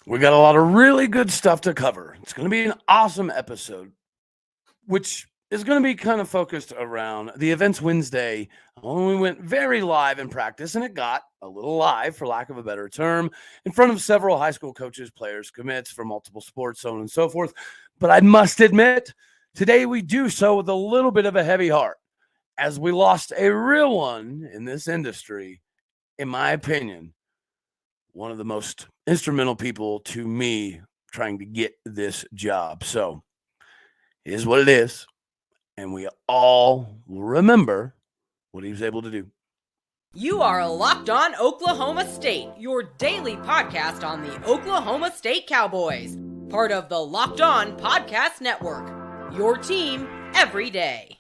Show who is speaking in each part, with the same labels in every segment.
Speaker 1: We got a lot of really good stuff to cover. It's going to be an awesome episode, which is going to be kind of focused around the events Wednesday when we went very live in practice, and it got a little live, for lack of a better term, in front of several high school coaches, players, commits for multiple sports, so on and so forth. But I must admit, today we do so with a little bit of a heavy heart, as we lost a real one in this industry, in my opinion, one of the most instrumental people to me trying to get this job. So it is what it is. And we all will remember what he was able to do.
Speaker 2: You are Locked On Oklahoma State, your daily podcast on the Oklahoma State Cowboys, part of the Locked On Podcast Network, your team every day.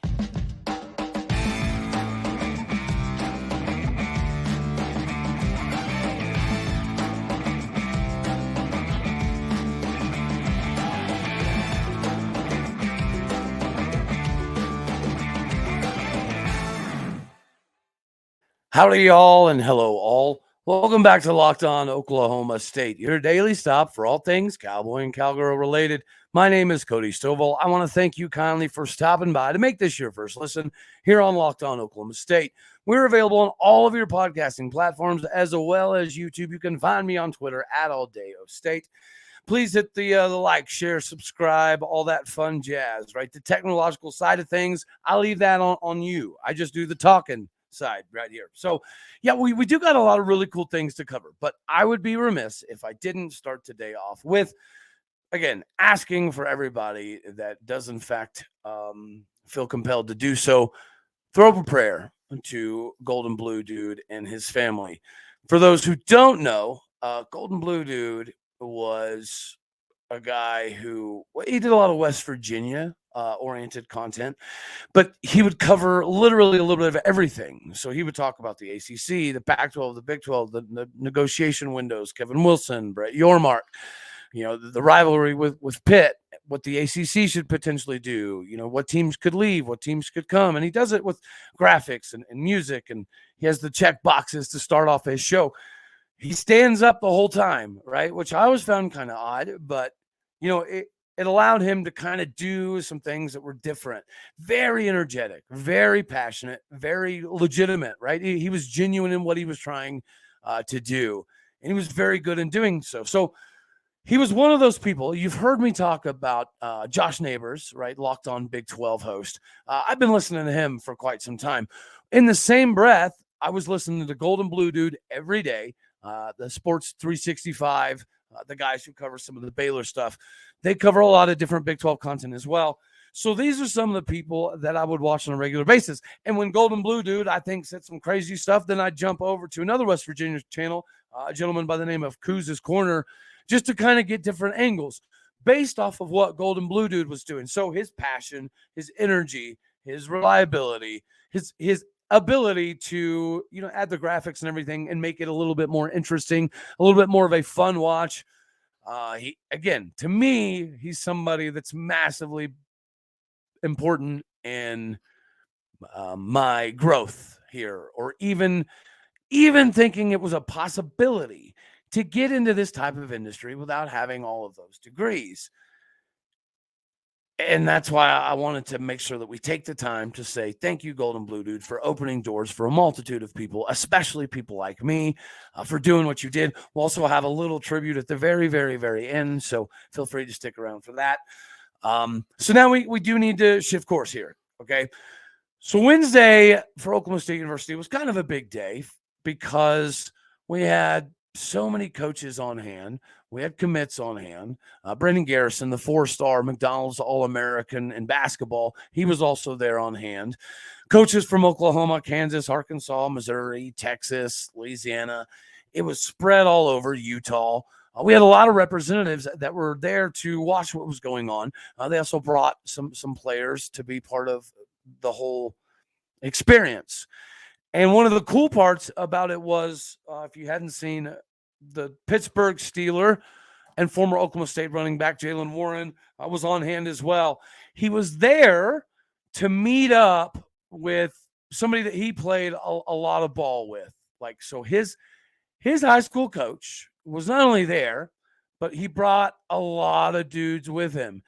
Speaker 1: Howdy, y'all, and hello, all. Welcome back to Locked On Oklahoma State, your daily stop for all things Cowboy and Cowgirl related. My name is Cody Stovall. I want to thank you kindly for stopping by to make this your first listen here on Locked On Oklahoma State. We're available on all of your podcasting platforms as well as YouTube. You can find me on Twitter at AllDayOState. Please hit the like, share, subscribe, all that fun jazz, right? The technological side of things, I'll leave that on you. I just do the talking side right here. So yeah, we do got a lot of really cool things to cover, but I would be remiss if I didn't start today off with, again, asking for everybody that does in fact feel compelled to do so, throw up a prayer to Golden Blue Dude and his family. For those who don't know, Golden Blue Dude was a guy who, he did a lot of West Virginia oriented content, but he would cover literally a little bit of everything. So he would talk about the ACC, the Pac-12, the Big 12, the negotiation windows, Kevin Wilson, Brett Yormark, the rivalry with Pitt, what the ACC should potentially do, what teams could leave, what teams could come. And he does it with graphics and music, and he has the check boxes to start off his show. He stands up the whole time, right? Which I always found kind of odd, but it allowed him to kind of do some things that were different. Very energetic, very passionate, very legitimate, right? He was genuine in what he was trying to do, and he was very good in doing so. So he was one of those people. You've heard me talk about Josh Neighbors, right? Locked On Big 12 host. I've been listening to him for quite some time. In the same breath, I was listening to Golden Blue Dude every day, the Sports 365, the guys who cover some of the Baylor stuff. They cover a lot of different Big 12 content as well. So these are some of the people that I would watch on a regular basis. And when Golden Blue Dude, I think, said some crazy stuff, then I'd jump over to another West Virginia channel, a gentleman by the name of Kuz's Corner, just to kind of get different angles based off of what Golden Blue Dude was doing. So his passion, his energy, his reliability, his ability to, add the graphics and everything and make it a little bit more interesting, a little bit more of a fun watch. To me, he's somebody that's massively important in my growth here, or even thinking it was a possibility to get into this type of industry without having all of those degrees. And that's why I wanted to make sure that we take the time to say thank you, Golden Blue Dude, for opening doors for a multitude of people, especially people like me, for doing what you did. We'll also have a little tribute at the very, very, very end, so feel free to stick around for that. So now we do need to shift course here, okay? So Wednesday for Oklahoma State University was kind of a big day because we had so many coaches on hand. We had commits on hand. Brendan Garrison, the 4-star McDonald's All-American in basketball, he was also there on hand. Coaches from Oklahoma, Kansas, Arkansas, Missouri, Texas, Louisiana. It was spread all over Utah. We had a lot of representatives that were there to watch what was going on. They also brought some players to be part of the whole experience. And one of the cool parts about it was, if you hadn't seen, the Pittsburgh Steeler and former Oklahoma State running back Jalen Warren was on hand as well. He was there to meet up with somebody that he played a lot of ball with. So his high school coach was not only there, but he brought a lot of dudes with him.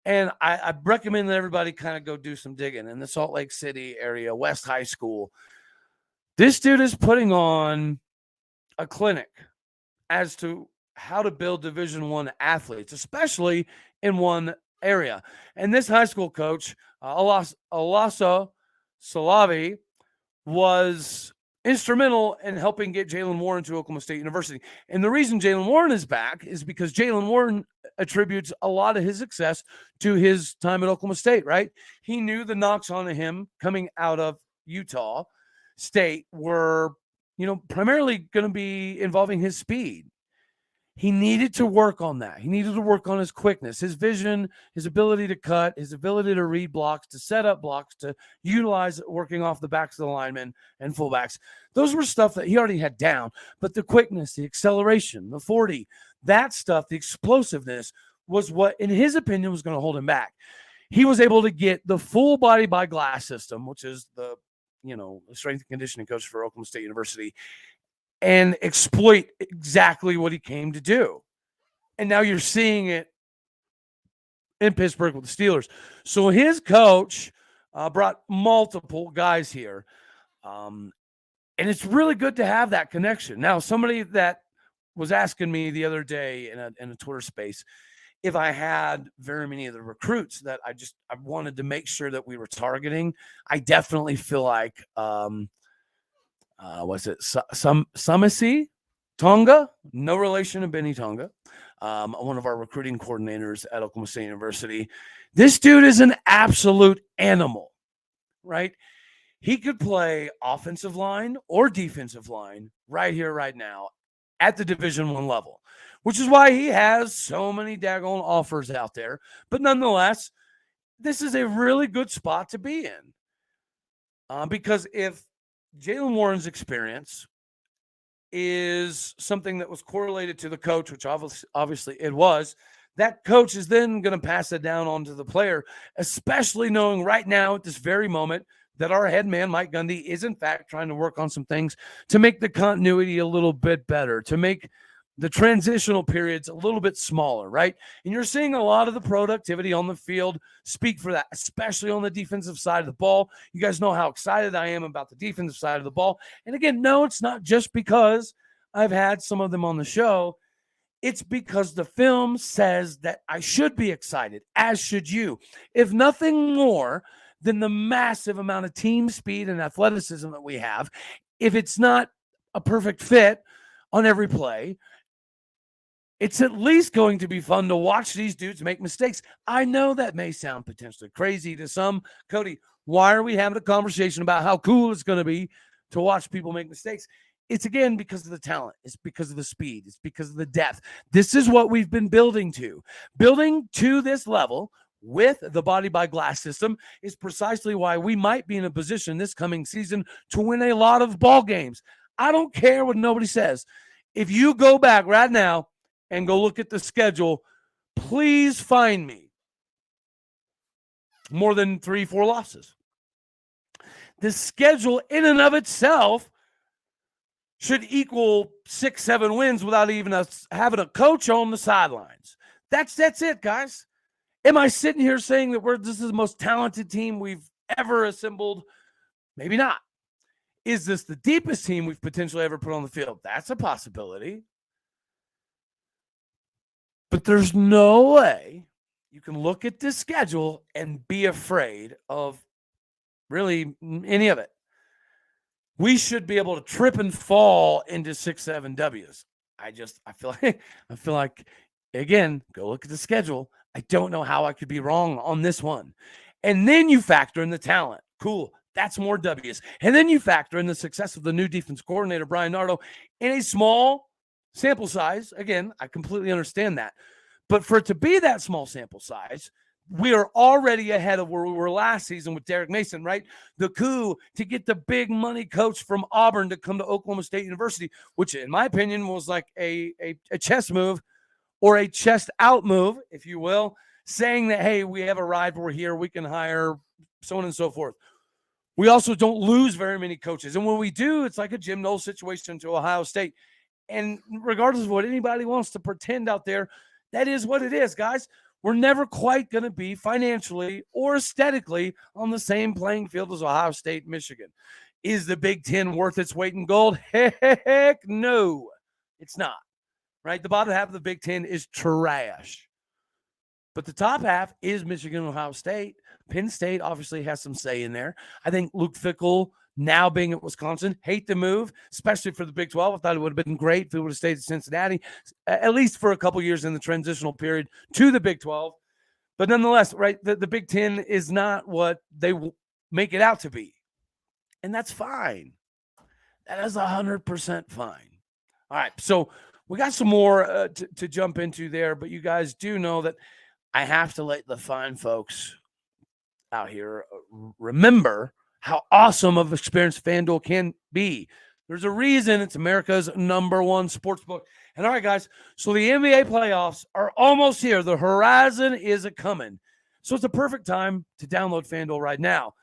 Speaker 1: And I recommend that everybody kind of go do some digging in the Salt Lake City area, West High School. This dude is putting on a clinic as to how to build Division I athletes, especially in one area. And this high school coach, Alaso Salavi, was instrumental in helping get Jalen Warren to Oklahoma State University. And the reason Jalen Warren is back is because Jalen Warren attributes a lot of his success to his time at Oklahoma State, right? He knew the knocks on him coming out of Utah State were, primarily going to be involving his speed. He needed to work on that. He needed to work on his quickness, his vision, his ability to cut, his ability to read blocks, to set up blocks, to utilize working off the backs of the linemen and fullbacks. Those were stuff that he already had down. But the quickness, the acceleration, the 40, that stuff, the explosiveness was what, in his opinion, was going to hold him back. He was able to get the full body by glass system, which is the strength and conditioning coach for Oklahoma State University, and exploit exactly what he came to do. And now you're seeing it in Pittsburgh with the Steelers. So his coach brought multiple guys here. And it's really good to have that connection. Now, somebody that was asking me the other day in a Twitter space if I had very many of the recruits that I wanted to make sure that we were targeting. I definitely feel like was it Samasi Tonga? No relation to Benny Tonga. One of our recruiting coordinators at Oklahoma State University. This dude is an absolute animal, right? He could play offensive line or defensive line right here, right now at the Division I level, which is why he has so many daggone offers out there. But nonetheless, this is a really good spot to be in because if Jalen Warren's experience is something that was correlated to the coach, which obviously it was, that coach is then going to pass it down onto the player, especially knowing right now at this very moment that our head man, Mike Gundy, is in fact trying to work on some things to make the continuity a little bit better, to make the transitional periods a little bit smaller, right? And you're seeing a lot of the productivity on the field speak for that, especially on the defensive side of the ball. You guys know how excited I am about the defensive side of the ball. And again, no, it's not just because I've had some of them on the show. It's because the film says that I should be excited, as should you. If nothing more than the massive amount of team speed and athleticism that we have, if it's not a perfect fit on every play, it's at least going to be fun to watch these dudes make mistakes. I know that may sound potentially crazy to some. Cody, why are we having a conversation about how cool it's going to be to watch people make mistakes? It's, again, because of the talent. It's because of the speed. It's because of the depth. This is what we've been building to. Building to this level with the body by glass system is precisely why we might be in a position this coming season to win a lot of ball games. I don't care what nobody says. If you go back right now and go look at the schedule, please find me more than 3-4 losses. The schedule in and of itself should equal 6-7 wins without even us having a coach on the sidelines. That's it, guys. Am I sitting here saying that this is the most talented team we've ever assembled? Maybe not. Is this the deepest team we've potentially ever put on the field? That's a possibility. But there's no way you can look at this schedule and be afraid of really any of it. We should be able to trip and fall into 6-7 W's. I feel like, again, go look at the schedule. I don't know how I could be wrong on this one. And then you factor in the talent. Cool. That's more W's. And then you factor in the success of the new defense coordinator, Brian Nardo, in a small sample size. Again, I completely understand that. But for it to be that small sample size, we are already ahead of where we were last season with Derek Mason, right? The coup to get the big money coach from Auburn to come to Oklahoma State University, which in my opinion was like a chess move or a chest out move, if you will, saying that, hey, we have arrived, we're here, we can hire so on and so forth. We also don't lose very many coaches. And when we do, it's like a Jim Knowles situation to Ohio State. And regardless of what anybody wants to pretend out there, that is what it is, guys. We're never quite going to be financially or aesthetically on the same playing field as Ohio State, Michigan. Is the Big Ten worth its weight in gold? Heck no, it's not. Right? The bottom half of the Big Ten is trash. But the top half is Michigan, Ohio State. Penn State obviously has some say in there. I think Luke Fickell, now being at Wisconsin, hate the move, especially for the Big 12. I thought it would have been great if it would have stayed at Cincinnati, at least for a couple years in the transitional period to the Big 12. But nonetheless, right, the Big 10 is not what they make it out to be. And that's fine. That is 100% fine. All right, so we got some more to jump into there, but you guys do know that I have to let the fine folks out here remember how awesome of experience FanDuel can be. There's a reason it's America's #1 sports book. And all right, guys, so the NBA playoffs are almost here. The horizon is a-coming. So it's a perfect time to download FanDuel right now.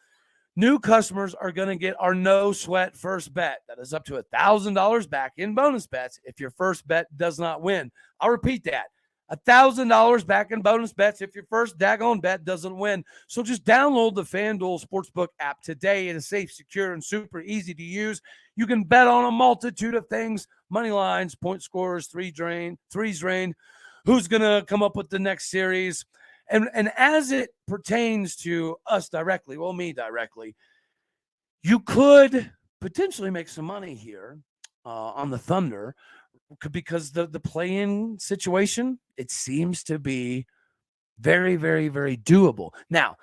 Speaker 1: New customers are going to get our no-sweat first bet. That is up to $1,000 back in bonus bets if your first bet does not win. I'll repeat that. $1,000 back in bonus bets if your first daggone bet doesn't win. So just download the FanDuel Sportsbook app today. It is safe, secure, and super easy to use. You can bet on a multitude of things: money lines, point scorers, threes drain, who's going to come up with the next series. And as it pertains to us directly, well, me directly, you could potentially make some money here on the Thunder, because the play-in situation, it seems to be very, very, very doable. Now,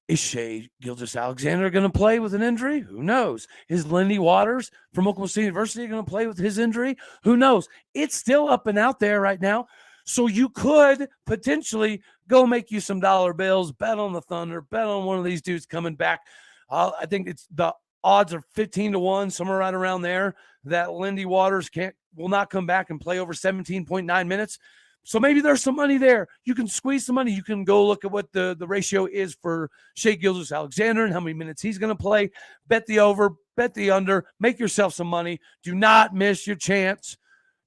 Speaker 1: is Shai Gilgeous-Alexander going to play with an injury? Who knows? Is Lindy Waters from Oklahoma State University going to play with his injury? Who knows? It's still up and out there right now. So you could potentially go make you some dollar bills, bet on the Thunder, bet on one of these dudes coming back. I think it's the odds are 15-1, somewhere right around there, that Lindy Waters will not come back and play over 17.9 minutes. So maybe there's some money there. You can squeeze some money. You can go look at what the ratio is for Shai Gilgeous-Alexander and how many minutes he's going to play. Bet the over, bet the under, make yourself some money. Do not miss your chance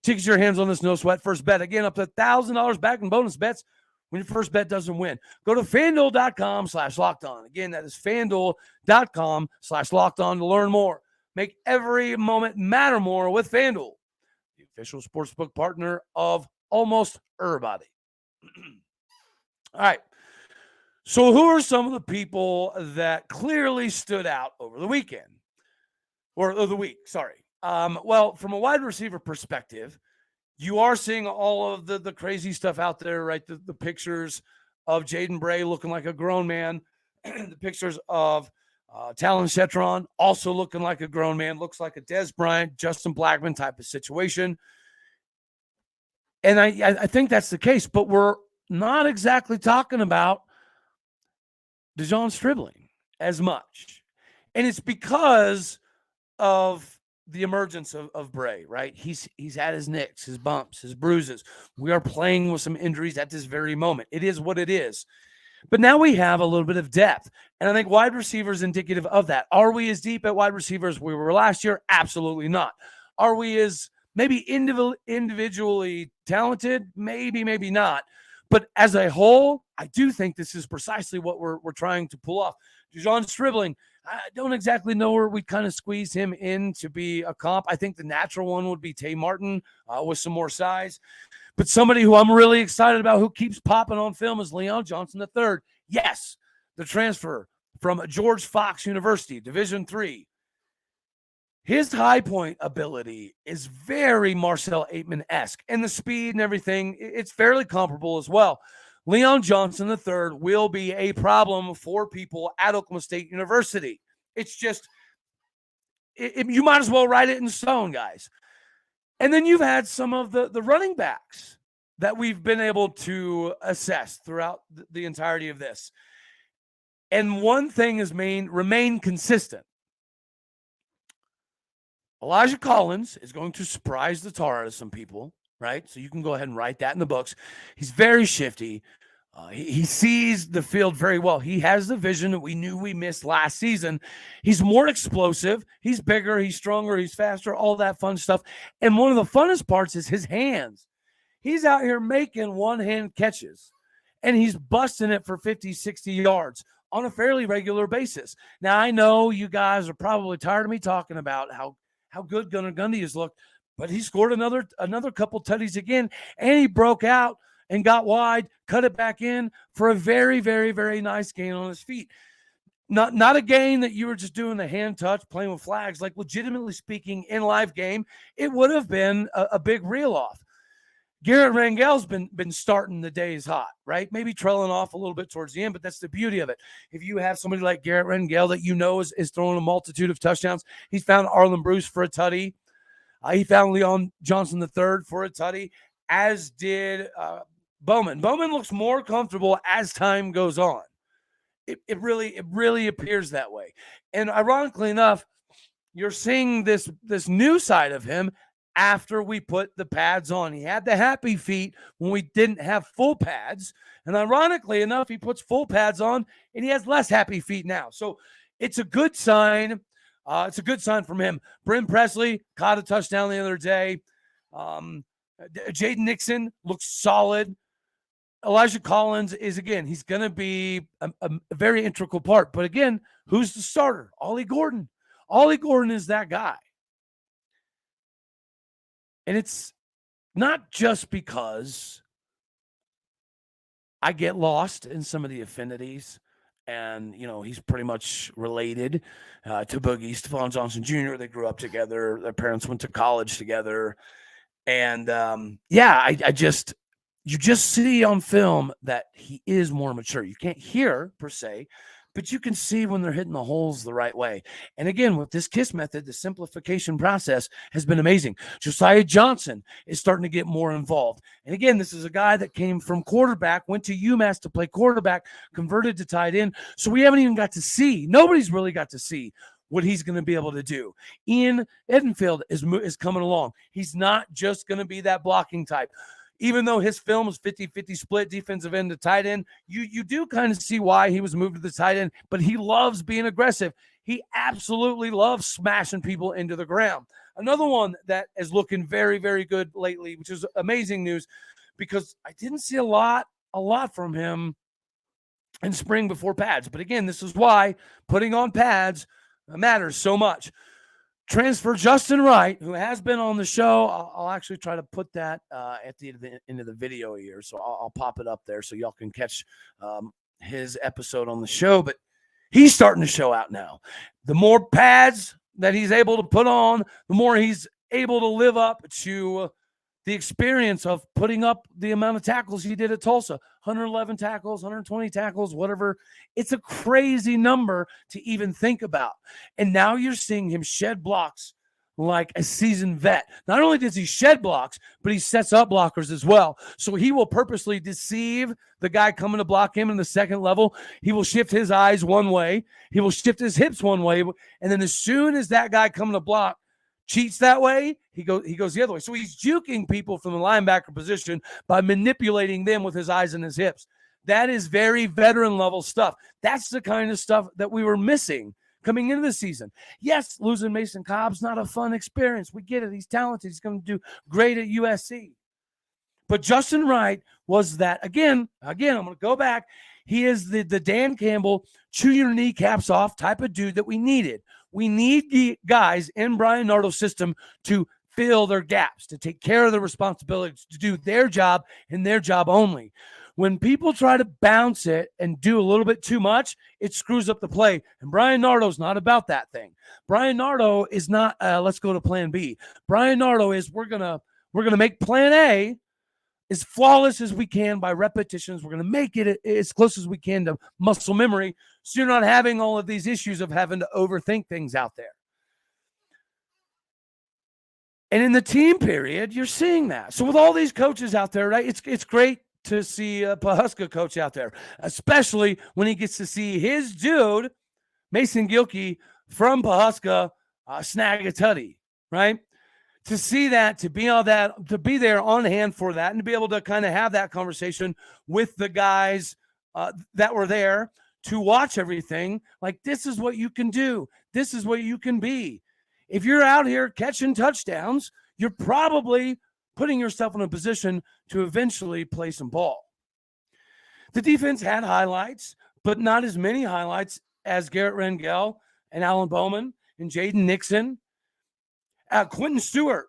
Speaker 1: to get your hands on this no-sweat first bet. Again, up to $1,000 back in bonus bets when your first bet doesn't win. Go to FanDuel.com/lockedon. Again, that is FanDuel.com/lockedon to learn more. Make every moment matter more with FanDuel, the official sportsbook partner of almost everybody. All right. So who are some of the people that clearly stood out over the weekend? Or the week, sorry. Well, from a wide receiver perspective, you are seeing all of the crazy stuff out there, right? The pictures of Jaden Bray looking like a grown man, the pictures of Talon Chetron also looking like a grown man, looks like a Dez Bryant, Justin Blackmon type of situation. And I think that's the case, but we're not exactly talking about DeJon Stribling as much. And it's because of the emergence of Bray, right? He's had his nicks, his bumps, his bruises. We are playing with some injuries at this very moment. It is what it is. But now we have a little bit of depth. And I think wide receiver is indicative of that. Are we as deep at wide receiver as we were last year? Absolutely not. Are we as maybe individually talented? Maybe, maybe not. But as a whole, I do think this is precisely what we're trying to pull off. DeJon Stribling, I don't exactly know where we kind of squeeze him in to be a comp. I think the natural one would be Tay Martin with some more size. But somebody who I'm really excited about, who keeps popping on film, is Leon Johnson III. Yes, the transfer from George Fox University, Division III. His high point ability is very Marcel Aitman-esque, and the speed and everything, it's fairly comparable as well. Leon Johnson III will be a problem for people at Oklahoma State University. It's just, you might as well write it in stone, guys. And then you've had some of the running backs that we've been able to assess throughout the entirety of this. And one thing has remained consistent. Elijah Collins is going to surprise the tar out of some people, right? So you can go ahead and write that in the books. He's very shifty. He sees the field very well. He has the vision that we knew we missed last season. He's more explosive. He's bigger. He's stronger. He's faster, all that fun stuff. And one of the funnest parts is his hands. He's out here making one-hand catches, and he's busting it for 50, 60 yards on a fairly regular basis. Now, I know you guys are probably tired of me talking about how good Gunnar Gundy has looked, but he scored another couple tutties again, and he broke out and got wide, cut it back in for a very, very, very nice gain on his feet. Not a gain that you were just doing the hand touch, playing with flags. Like, legitimately speaking, in live game, it would have been a big reel off. Garrett Rangel's been starting the days hot, right? Maybe trailing off a little bit towards the end, but that's the beauty of it. If you have somebody like Garrett Rangel that you know is throwing a multitude of touchdowns, he's found Arlen Bruce for a tutty. He found Leon Johnson III for a tutty, as did Bowman. Bowman looks more comfortable as time goes on. It really appears that way. And ironically enough, you're seeing this new side of him after we put the pads on. He had the happy feet when we didn't have full pads. And ironically enough, he puts full pads on and he has less happy feet now. So it's a good sign. It's a good sign from him. Bryn Presley caught a touchdown the other day. Jaden Nixon looks solid. Elijah Collins is, again, he's going to be a very integral part. But again, who's the starter? Ollie Gordon. Ollie Gordon is that guy. And it's not just because I get lost in some of the affinities. And, he's pretty much related to Boogie, Stephon Johnson Jr. They grew up together. Their parents went to college together. And, you just see on film that he is more mature. You can't hear, per se, but you can see when they're hitting the holes the right way. And again, with this KISS method, the simplification process has been amazing. Josiah Johnson is starting to get more involved. And again, this is a guy that came from quarterback, went to UMass to play quarterback, converted to tight end. So we haven't even got to see, nobody's really got to see what he's going to be able to do. Ian Edenfield is coming along. He's not just going to be that blocking type. Even though his film is 50-50 split defensive end to tight end, you do kind of see why he was moved to the tight end, but he loves being aggressive. He absolutely loves smashing people into the ground. Another one that is looking very, very good lately, which is amazing news, because I didn't see a lot from him in spring before pads. But again, this is why putting on pads matters so much. Transfer Justin Wright, who has been on the show. I'll actually try to put that at the end of the video here. So I'll pop it up there so y'all can catch his episode on the show. But he's starting to show out now. The more pads that he's able to put on, the more he's able to live up to the experience of putting up the amount of tackles he did at Tulsa. 111 tackles, 120 tackles, whatever. It's a crazy number to even think about. And now you're seeing him shed blocks like a seasoned vet. Not only does he shed blocks, but he sets up blockers as well. So he will purposely deceive the guy coming to block him in the second level. He will shift his eyes one way. He will shift his hips one way. And then as soon as that guy coming to block cheats that way, he goes the other way. So he's juking people from the linebacker position by manipulating them with his eyes and his hips. That is very veteran level stuff. That's the kind of stuff that we were missing coming into the season. Yes, losing Mason Cobb's not a fun experience. We get it. He's talented. He's going to do great at USC. But Justin Wright was that, again, I'm going to go back. He is the Dan Campbell, chew your kneecaps off type of dude that we needed. We need guys in Brian Nardo's system to fill their gaps, to take care of the responsibilities, to do their job and their job only. When people try to bounce it and do a little bit too much, it screws up the play. And Brian Nardo's not about that thing. Brian Nardo is not, let's go to plan B. Brian Nardo is, we're gonna make plan A as flawless as we can by repetitions. We're going to make it as close as we can to muscle memory, so you're not having all of these issues of having to overthink things out there. And in the team period, you're seeing that. So with all these coaches out there, right, it's great to see a Pawhuska coach out there, especially when he gets to see his dude, Mason Gilkey from Pawhuska, snag a tutty, right? to see that, to be all that, to be there on hand for that, and to be able to kind of have that conversation with the guys that were there to watch everything. Like, this is what you can do. This is what you can be. If you're out here catching touchdowns, you're probably putting yourself in a position to eventually play some ball. The defense had highlights, but not as many highlights as Garrett Rangel and Alan Bowman and Jaden Nixon. Quentin Stewart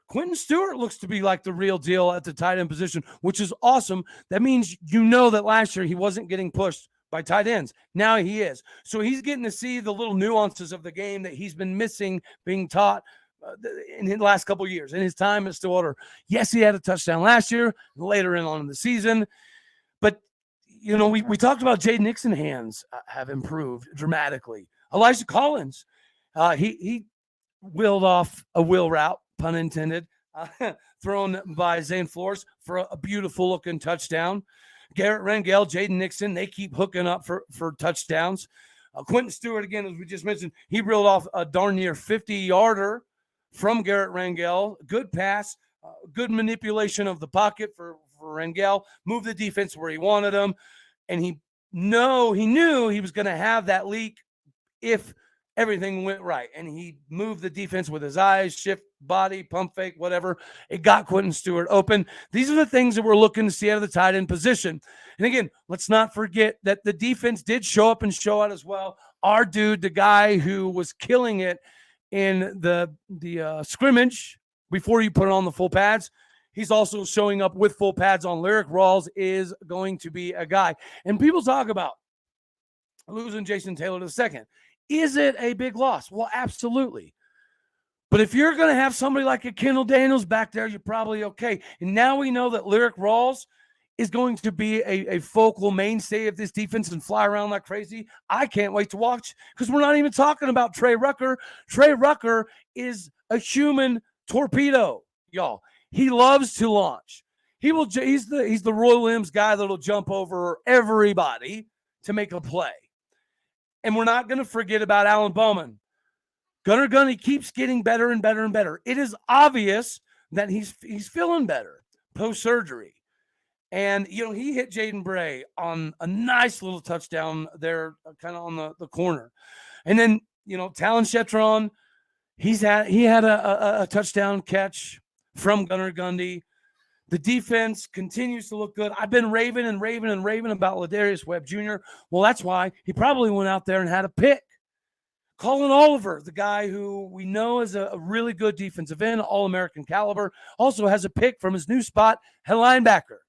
Speaker 1: looks to be like the real deal at the tight end position, which is awesome. That means that last year he wasn't getting pushed by tight ends. Now he is. So he's getting to see the little nuances of the game that he's been missing being taught in the last couple of years. In his time at Stillwater, yes, he had a touchdown last year, later on in the season. But, we talked about Jaden Nixon's hands have improved dramatically. Elijah Collins, he wheeled off a wheel route, pun intended, thrown by Zane Flores for a beautiful looking touchdown. Garrett Rangel, Jaden Nixon, they keep hooking up for touchdowns. Quentin Stewart, again, as we just mentioned, he reeled off a darn near 50-yarder from Garrett Rangel. Good pass, good manipulation of the pocket for Rangel, moved the defense where he wanted him, and he knew he was going to have that leak if everything went right. And he moved the defense with his eyes, shift, body, pump fake, whatever. It got Quentin Stewart open. These are the things that we're looking to see out of the tight end position. And again, let's not forget that the defense did show up and show out as well. Our dude, the guy who was killing it in the scrimmage before you put on the full pads, he's also showing up with full pads on Lyric Rawls, is going to be a guy. And people talk about losing Jason Taylor II. Is it a big loss? Well, absolutely. But if you're going to have somebody like a Kendall Daniels back there, you're probably okay. And now we know that Lyric Rawls is going to be a focal mainstay of this defense and fly around like crazy. I can't wait to watch, because we're not even talking about Trey Rucker. Trey Rucker is a human torpedo, y'all. He loves to launch. He's the Roy Williams guy that'll jump over everybody to make a play. And we're not going to forget about Alan Bowman. Gunnar Gundy keeps getting better and better and better. It is obvious that he's feeling better post-surgery. And, he hit Jaden Bray on a nice little touchdown there, kind of on the corner. And then, Talon Shetron, he had a touchdown catch from Gunnar Gundy. The defense continues to look good. I've been raving about Ladarius Webb Jr. Well, that's why he probably went out there and had a pick. Colin Oliver, the guy who we know is a really good defensive end, All-American caliber, also has a pick from his new spot at linebacker.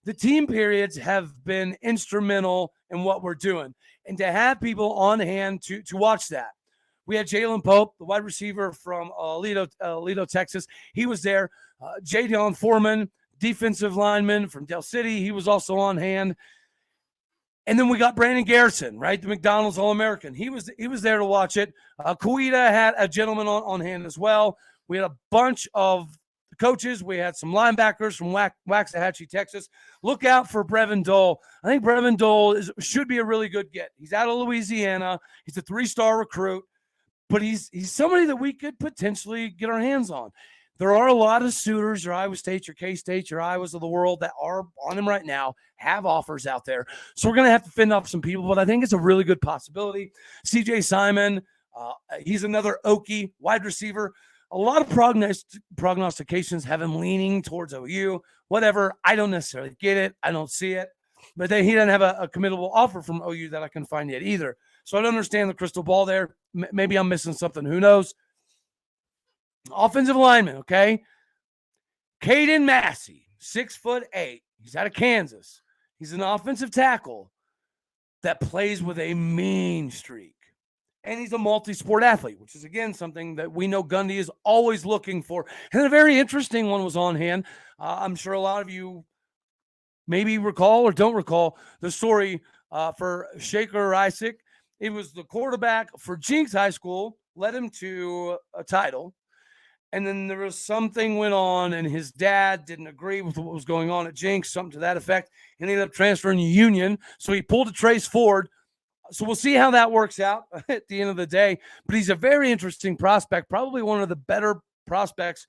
Speaker 1: The team periods have been instrumental in what we're doing, and to have people on hand to watch that. We had Jalen Pope, the wide receiver from Aledo, Texas. He was there. Jadon Foreman, defensive lineman from Del City. He was also on hand. And then we got Brandon Garrison, right? The McDonald's All-American. He was there to watch it. Kuita had a gentleman on hand as well. We had a bunch of coaches. We had some linebackers from Waxahachie, Texas. Look out for Brevin Dole. I think Brevin Dole should be a really good get. He's out of Louisiana. He's a 3-star recruit, but he's somebody that we could potentially get our hands on. There are a lot of suitors, your Iowa State, your K-State, your Iowas of the world that are on him right now, have offers out there. So we're going to have to fend off some people, but I think it's a really good possibility. CJ Simon, he's another Okie wide receiver. A lot of prognostications have him leaning towards OU. Whatever, I don't necessarily get it. I don't see it. But then he doesn't have a committable offer from OU that I can find yet either. So I don't understand the crystal ball there. Maybe I'm missing something. Who knows? Offensive lineman, okay? Caden Massey, 6'8". He's out of Kansas. He's an offensive tackle that plays with a mean streak. And he's a multi-sport athlete, which is, again, something that we know Gundy is always looking for. And a very interesting one was on hand. I'm sure a lot of you maybe recall or don't recall the story for Shaker Isaac. It was the quarterback for Jinx High School, led him to a title. And then there was something went on, and his dad didn't agree with what was going on at Jinx, something to that effect, and he ended up transferring to Union. So he pulled a Trace Ford. So we'll see how that works out at the end of the day. But he's a very interesting prospect, probably one of the better prospects,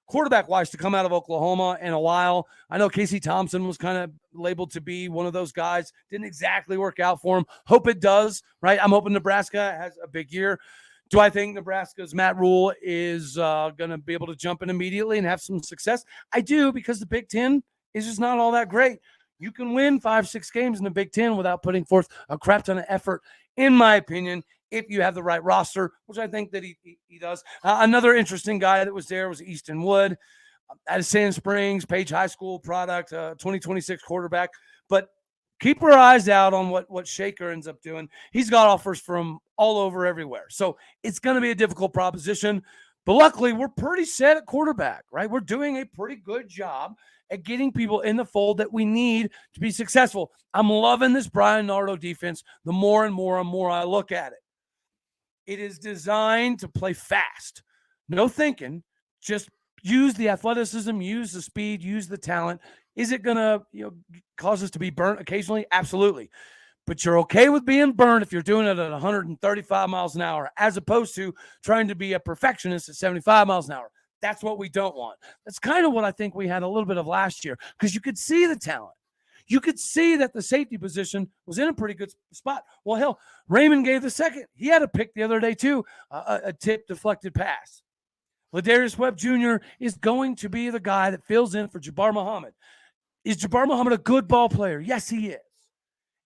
Speaker 1: quarterback-wise to come out of Oklahoma in a while. I know Casey Thompson was kind of labeled to be one of those guys. Didn't exactly work out for him. Hope it does, right? I'm hoping Nebraska has a big year. Do I think Nebraska's Matt Rule is going to be able to jump in immediately and have some success? I do, because the Big Ten is just not all that great. You can win 5-6 games in the Big Ten without putting forth a crap ton of effort, in my opinion, if you have the right roster, which I think that he does. Another interesting guy that was there was Easton Wood out of Sand Springs, Page High School product, 2026 quarterback. But keep our eyes out on what Shaker ends up doing. He's got offers from all over everywhere. So it's going to be a difficult proposition. But luckily, we're pretty set at quarterback, right? We're doing a pretty good job at getting people in the fold that we need to be successful. I'm loving this Brian Nardo defense the more and more I look at it. It is designed to play fast. No thinking, just use the athleticism, use the speed, use the talent. Is it going to cause us to be burnt occasionally? Absolutely. But you're okay with being burned if you're doing it at 135 miles an hour, as opposed to trying to be a perfectionist at 75 miles an hour. That's what we don't want. That's kind of what I think we had a little bit of last year, because you could see the talent. You could see that the safety position was in a pretty good spot. Well, hell, Raymond gave the second. He had a pick the other day, too, a tip deflected pass. Ladarius Webb Jr. is going to be the guy that fills in for Jabbar Muhammad. Is Jabbar Muhammad a good ball player? Yes, he is.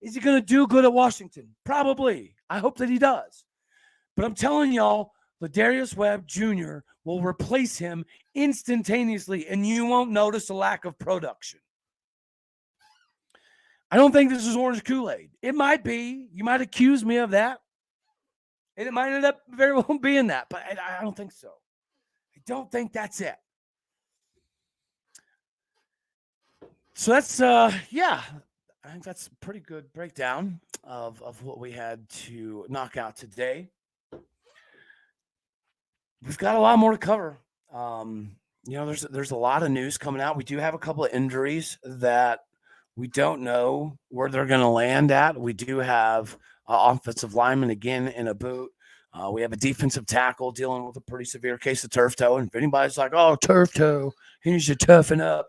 Speaker 1: Is he going to do good at Washington? Probably. I hope that he does. But I'm telling y'all, Ladarius Webb Jr. will replace him instantaneously, and you won't notice a lack of production. I don't think this is orange Kool-Aid. It might be. You might accuse me of that. And it might end up very well being that, but I don't think so. I don't think that's it. So that's, I think that's a pretty good breakdown of what we had to knock out today. We've got a lot more to cover. There's a lot of news coming out. We do have a couple of injuries that we don't know where they're going to land at. We do have offensive lineman again in a boot. We have a defensive tackle dealing with a pretty severe case of turf toe. And if anybody's like, oh, turf toe, he needs to toughen up.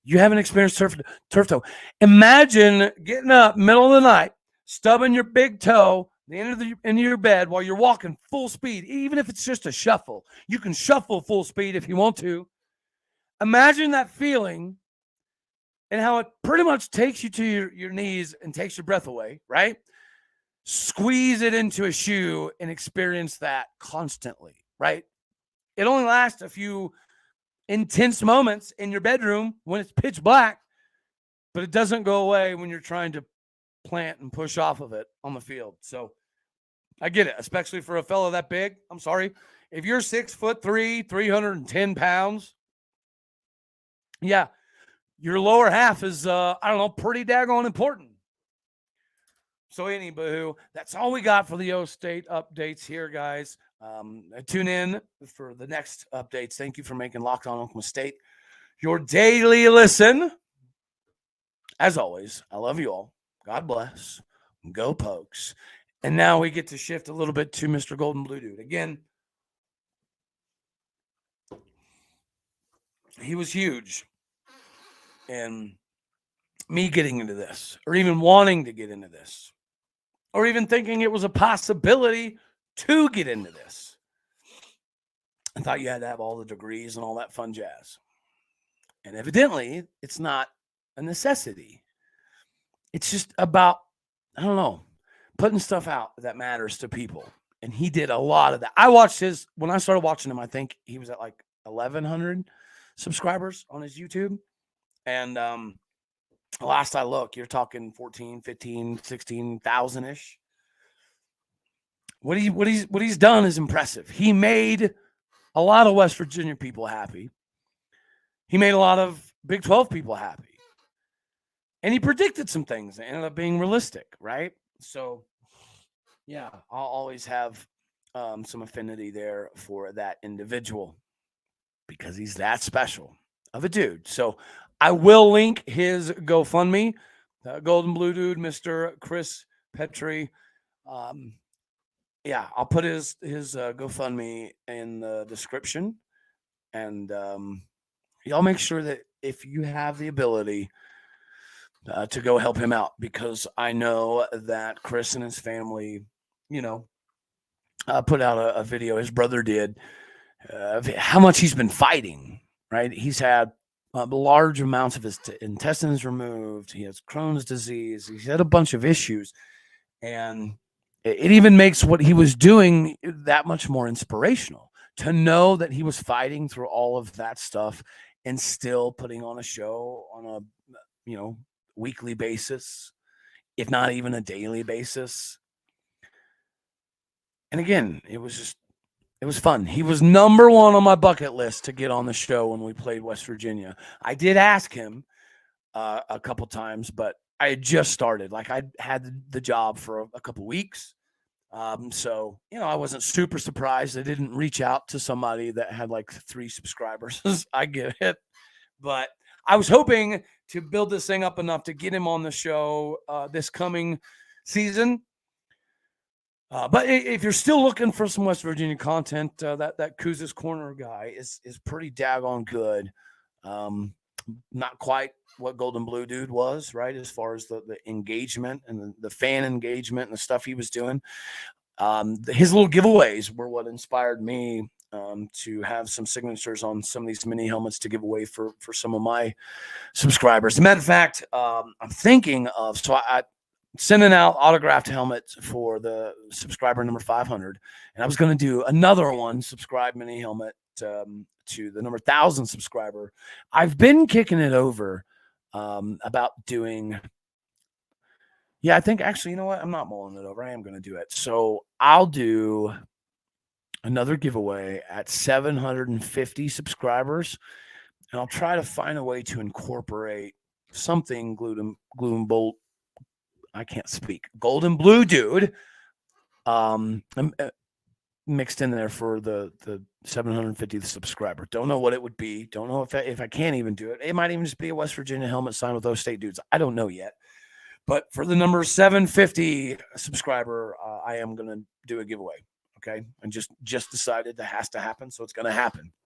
Speaker 1: You haven't experienced turf toe. Imagine getting up middle of the night, stubbing your big toe the end of your bed while you're walking full speed, even if it's just a shuffle. You can shuffle full speed if you want to. Imagine that feeling and how it pretty much takes you to your knees and takes your breath away, right? Squeeze it into a shoe and experience that constantly, right? It only lasts a few intense moments in your bedroom when it's pitch black, but it doesn't go away when you're trying to plant and push off of it on the field. So I get it, especially for a fellow that big. I'm sorry. If you're 6'3", 310 pounds, yeah, your lower half is, pretty daggone important. So anywho, that's all we got for the O State updates here, guys. Tune in for the next updates. Thank you for making Locked On Oklahoma State your daily listen. As always, I love you all. God bless. Go Pokes. And now we get to shift a little bit to Mr. Golden Blue Dude. Again, he was huge. And me getting into this, or even wanting to get into this, or even thinking it was a possibility to get into this. I thought you had to have all the degrees and all that fun jazz. And evidently, it's not a necessity. It's just about, putting stuff out that matters to people. And he did a lot of that. I watched when I started watching him, I think he was at like 1,100 subscribers on his YouTube. And last I looked, you're talking 14, 15, 16,000-ish. What he's done is impressive. He made a lot of West Virginia people happy. He made a lot of Big 12 people happy. And he predicted some things that ended up being realistic, right? So, yeah, I'll always have some affinity there for that individual because he's that special of a dude. So I will link his GoFundMe, Golden Blue Dude, Mr. Chris Petry. I'll put his GoFundMe in the description. And y'all make sure that if you have the ability to go help him out, because I know that Chris and his family, put out a video. His brother did of how much he's been fighting. Right, he's had large amounts of his intestines removed. He has Crohn's disease. He's had a bunch of issues, and it even makes what he was doing that much more inspirational. To know that he was fighting through all of that stuff and still putting on a show on a weekly basis, if not even a daily basis. And again, it was fun. He was number one on my bucket list to get on the show when we played West Virginia. I did ask him a couple times, but I had just started. Like, I had the job for a couple weeks. So, I wasn't super surprised. I didn't reach out to somebody that had like 3 subscribers. I get it. But I was hoping to build this thing up enough to get him on the show this coming season. But if you're still looking for some West Virginia content, that Kuz's Corner guy is pretty daggone good. Not quite what Golden Blue Dude was, right, as far as the engagement and the fan engagement and the stuff he was doing. His little giveaways were what inspired me to have some signatures on some of these mini helmets to give away for some of my subscribers. As a matter of fact, I'm thinking of, so I sending out autographed helmets for the subscriber number 500, and I was going to do another one, subscribe mini helmet to the number 1,000 subscriber. I've been kicking it over about doing. Yeah, I think actually, you know what? I'm not mulling it over. I am going to do it. So I'll do another giveaway at 750 subscribers, and I'll try to find a way to incorporate something Golden Blue Dude mixed in there for the 750th subscriber. Don't know what it would be. Don't know if I can't even do it. It might even just be a West Virginia helmet signed with those State dudes. I don't know yet. But for the number 750 subscriber, I am going to do a giveaway. Okay. And just decided that has to happen. So it's going to happen.